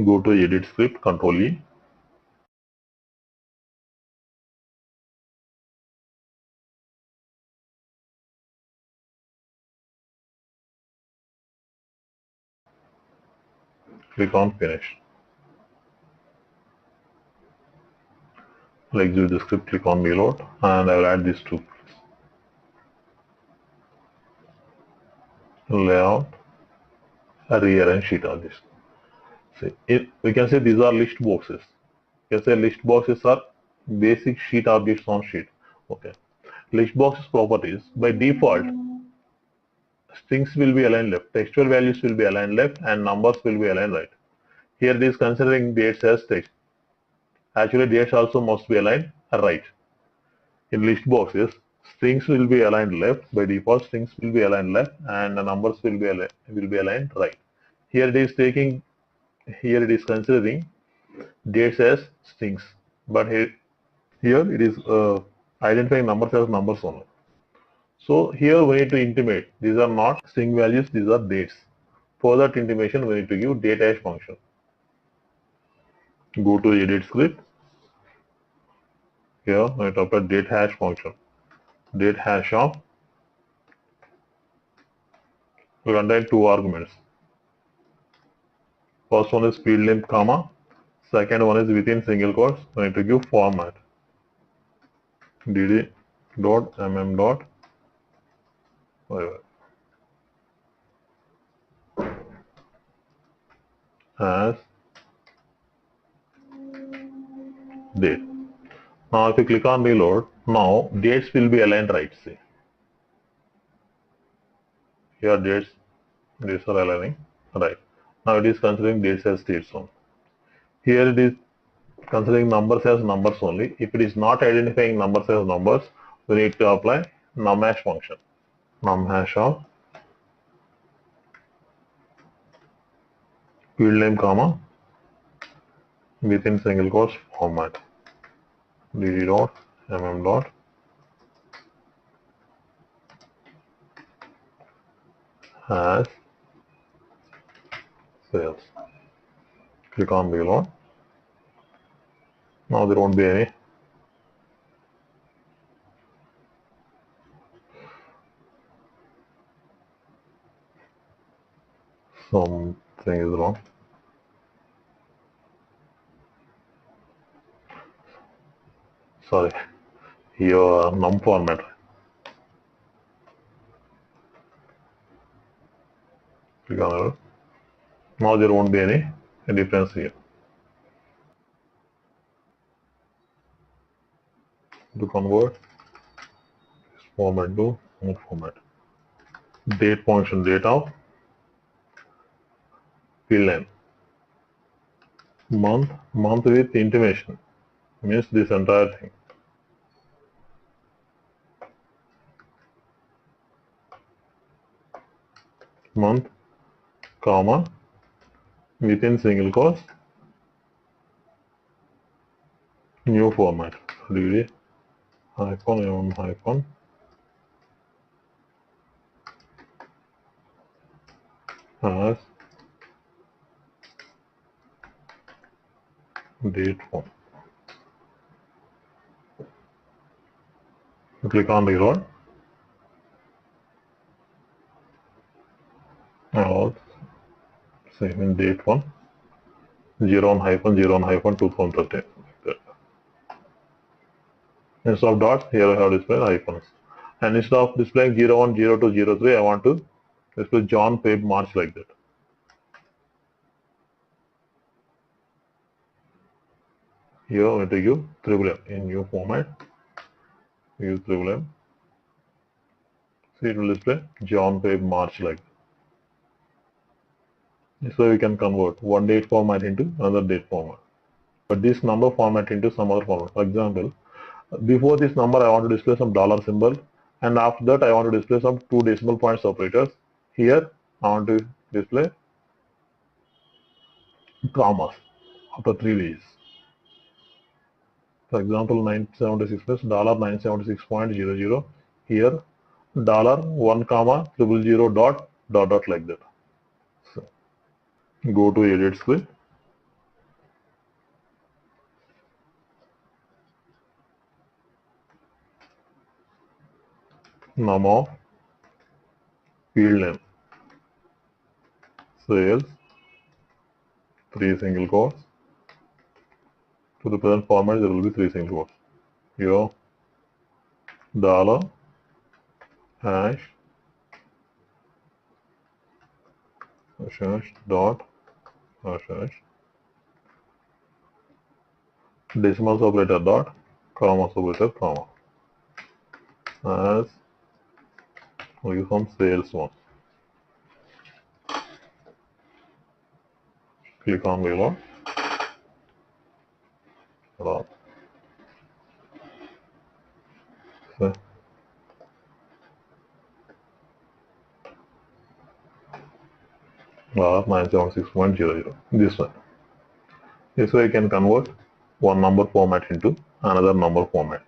Go to edit script, Control E. Click on finish. I'll execute the script, click on reload, and I will add these two. Layout, rearrange sheet on this. See, we can say these are list boxes. You can say list boxes are basic sheet objects on sheet. Okay. List boxes properties, by default, strings will be aligned left, textual values will be aligned left, and numbers will be aligned right. Here it is considering dates as text. Actually, dates also must be aligned right. In list boxes, strings will be aligned left. By default, strings will be aligned left, and the numbers will be aligned right. Here it is considering dates as strings, but here it is identifying numbers as numbers only. So here we need to intimate these are not string values, these are dates. For that intimation, we need to give date hash function. Go to edit script. Here I type a date hash function. Date hash of will contain two arguments. First one is field name, comma. Second one is within single quotes. We need to give format. DD.MM.YYYY as date. Now if you click on reload, now dates will be aligned right. See, here dates are aligning right. Now it is considering dates as dates only. Here it is considering numbers as numbers only. If it is not identifying numbers as numbers, we need to apply numHash function. NumHash of field name, comma, within single quotes format. DD.MM. Has sales. Click on reload. Now there won't be any something is wrong. Sorry, your num format. Click on error. Now there won't be any difference here. To convert this format to move format. Date function, date of field name. Month with intimation means this entire thing. Month, comma, within single quotes, new format. DD hyphen M hyphen as date one. Click on reload. Now same in date one 01-01-2013. Instead of dots, here I have displayed hyphens. And instead of displaying 01, 02, 03, I want to display John, Feb, March like that. Here I take you triple in new format. Use triple M. See, it will display John, Feb, March like that. This way we can convert one date format into another date format. But this number format into some other format. For example, before this number I want to display some dollar symbol, and after that I want to display some 2 decimal point separators. Here I want to display commas after 3 digits. For example, 976 plus $976.00. Here $1 comma 000 dot like that. So go to edit script, num of field name sales 3 single quotes. To the present format there will be 3 single quotes. Here dollar hash dot hash Decimalseperator dot Commaseperator comma as we from sales one. Click on reload. So, R976.00. This one. This way you can convert one number format into another number format.